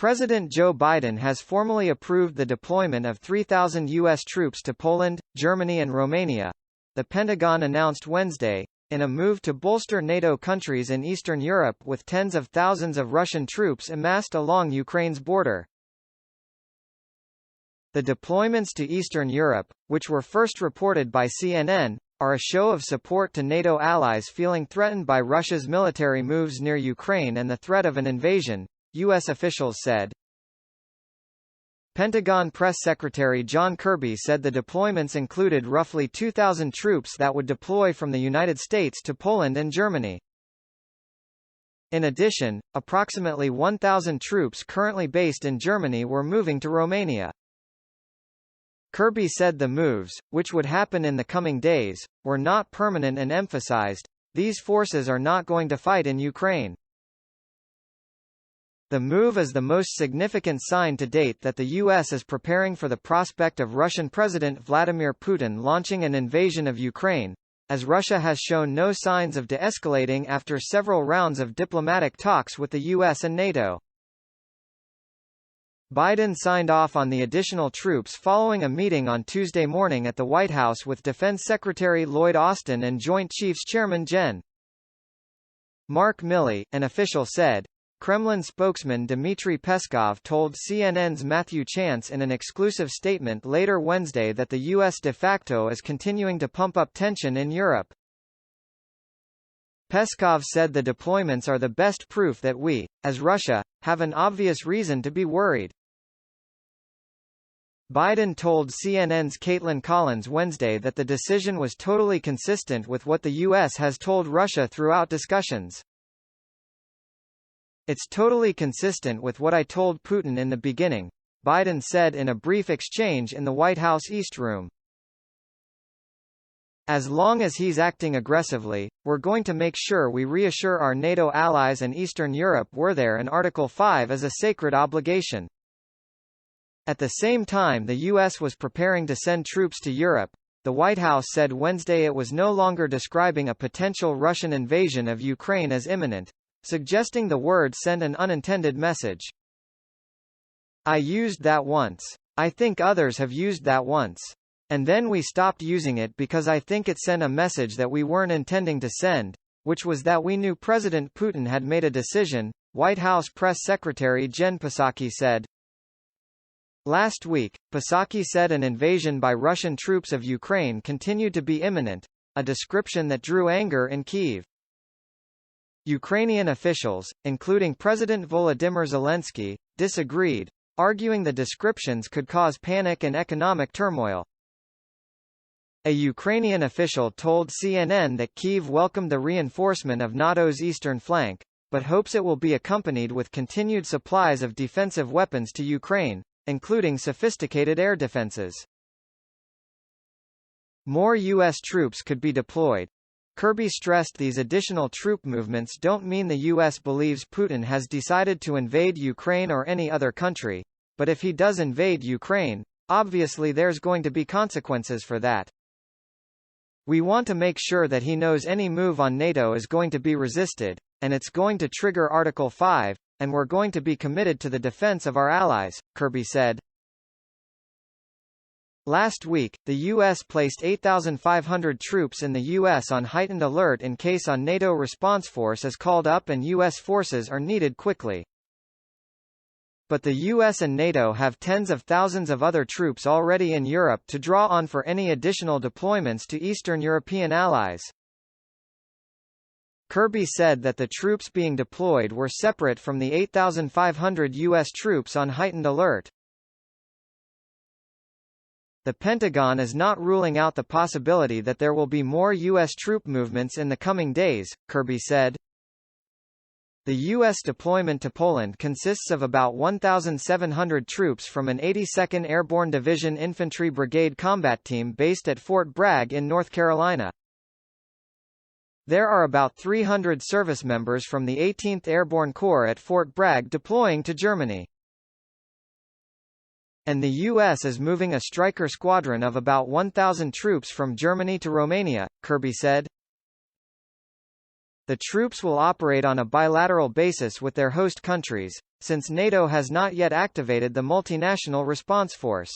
President Joe Biden has formally approved the deployment of 3,000 U.S. troops to Poland, Germany and Romania, the Pentagon announced Wednesday, in a move to bolster NATO countries in Eastern Europe with tens of thousands of Russian troops amassed along Ukraine's border. The deployments to Eastern Europe, which were first reported by CNN, are a show of support to NATO allies feeling threatened by Russia's military moves near Ukraine and the threat of an invasion, U.S. officials said. Pentagon Press Secretary John Kirby said the deployments included roughly 2,000 troops that would deploy from the United States to Poland and Germany. In addition, approximately 1,000 troops currently based in Germany were moving to Romania. Kirby said the moves, which would happen in the coming days, were not permanent and emphasized, "These forces are not going to fight in Ukraine." The move is the most significant sign to date that the U.S. is preparing for the prospect of Russian President Vladimir Putin launching an invasion of Ukraine, as Russia has shown no signs of de-escalating after several rounds of diplomatic talks with the U.S. and NATO. Biden signed off on the additional troops following a meeting on Tuesday morning at the White House with Defense Secretary Lloyd Austin and Joint Chiefs Chairman Gen. Mark Milley, an official said. Kremlin spokesman Dmitry Peskov told CNN's Matthew Chance in an exclusive statement later Wednesday that the U.S. de facto is continuing to pump up tension in Europe. Peskov said the deployments are the best proof that we, as Russia, have an obvious reason to be worried. Biden told CNN's Caitlin Collins Wednesday that the decision was totally consistent with what the U.S. has told Russia throughout discussions. "It's totally consistent with what I told Putin in the beginning," Biden said in a brief exchange in the White House East Room. "As long as he's acting aggressively, we're going to make sure we reassure our NATO allies and Eastern Europe we're there, and Article 5 is a sacred obligation." At the same time the U.S. was preparing to send troops to Europe, the White House said Wednesday it was no longer describing a potential Russian invasion of Ukraine as imminent, suggesting the word sent an unintended message. "I used that once. I think others have used that once. And then we stopped using it because I think it sent a message that we weren't intending to send, which was that we knew President Putin had made a decision," White House Press Secretary Jen Psaki said. Last week, Psaki said an invasion by Russian troops of Ukraine continued to be imminent, a description that drew anger in Kyiv. Ukrainian officials, including President Volodymyr Zelensky, disagreed, arguing the descriptions could cause panic and economic turmoil. A Ukrainian official told CNN that Kyiv welcomed the reinforcement of NATO's eastern flank, but hopes it will be accompanied with continued supplies of defensive weapons to Ukraine, including sophisticated air defenses. More U.S. troops could be deployed. Kirby stressed these additional troop movements don't mean the U.S. believes Putin has decided to invade Ukraine or any other country, but if he does invade Ukraine, obviously there's going to be consequences for that. "We want to make sure that he knows any move on NATO is going to be resisted, and it's going to trigger Article 5, and we're going to be committed to the defense of our allies," Kirby said. Last week, the U.S. placed 8,500 troops in the U.S. on heightened alert in case a NATO response force is called up and U.S. forces are needed quickly. But the U.S. and NATO have tens of thousands of other troops already in Europe to draw on for any additional deployments to Eastern European allies. Kirby said that the troops being deployed were separate from the 8,500 U.S. troops on heightened alert. The Pentagon is not ruling out the possibility that there will be more U.S. troop movements in the coming days, Kirby said. The U.S. deployment to Poland consists of about 1,700 troops from an 82nd Airborne Division Infantry Brigade combat team based at Fort Bragg in North Carolina. There are about 300 service members from the 18th Airborne Corps at Fort Bragg deploying to Germany. And the U.S. is moving a Stryker squadron of about 1,000 troops from Germany to Romania, Kirby said. The troops will operate on a bilateral basis with their host countries, since NATO has not yet activated the multinational response force.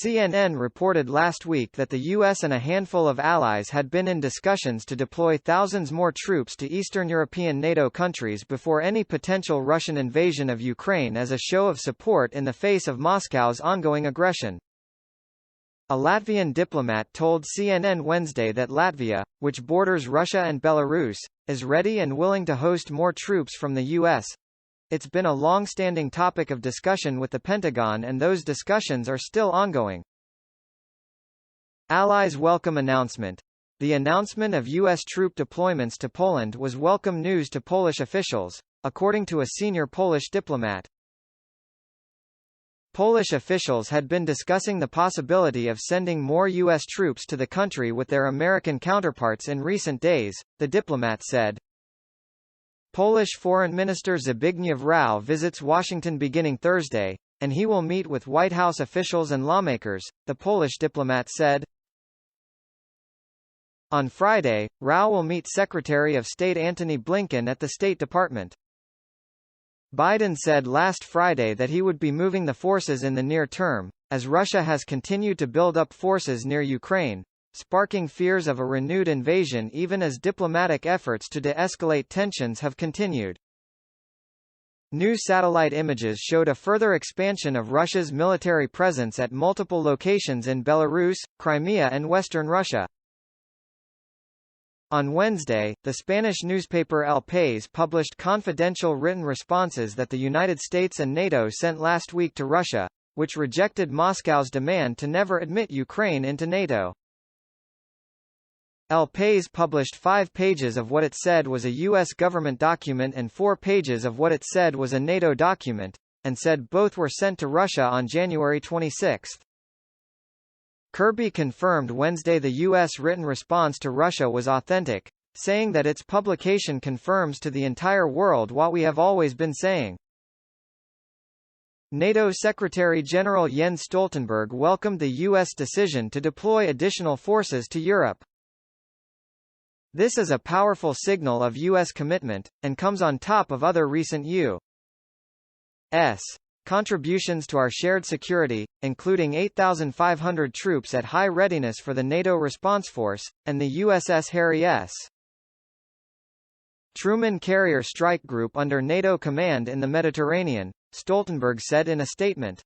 CNN reported last week that the U.S. and a handful of allies had been in discussions to deploy thousands more troops to Eastern European NATO countries before any potential Russian invasion of Ukraine as a show of support in the face of Moscow's ongoing aggression. A Latvian diplomat told CNN Wednesday that Latvia, which borders Russia and Belarus, is ready and willing to host more troops from the U.S. It's been a long-standing topic of discussion with the Pentagon, and those discussions are still ongoing. Allies' welcome announcement. The announcement of U.S. troop deployments to Poland was welcome news to Polish officials, according to a senior Polish diplomat. Polish officials had been discussing the possibility of sending more U.S. troops to the country with their American counterparts in recent days, the diplomat said. Polish Foreign Minister Zbigniew Rau visits Washington beginning Thursday, and he will meet with White House officials and lawmakers, the Polish diplomat said. On Friday, Rau will meet Secretary of State Antony Blinken at the State Department. Biden said last Friday that he would be moving the forces in the near term, as Russia has continued to build up forces near Ukraine, sparking fears of a renewed invasion even as diplomatic efforts to de-escalate tensions have continued. New satellite images showed a further expansion of Russia's military presence at multiple locations in Belarus, Crimea and western Russia. On Wednesday, the Spanish newspaper El País published confidential written responses that the United States and NATO sent last week to Russia, which rejected Moscow's demand to never admit Ukraine into NATO. El País published 5 pages of what it said was a U.S. government document and 4 pages of what it said was a NATO document, and said both were sent to Russia on January 26. Kirby confirmed Wednesday the U.S. written response to Russia was authentic, saying that its publication confirms to the entire world what we have always been saying. NATO Secretary-General Jens Stoltenberg welcomed the U.S. decision to deploy additional forces to Europe. This is a powerful signal of U.S. commitment, and comes on top of other recent U.S. contributions to our shared security, including 8,500 troops at high readiness for the NATO response force, and the USS Harry S. Truman Carrier Strike Group under NATO command in the Mediterranean, Stoltenberg said in a statement.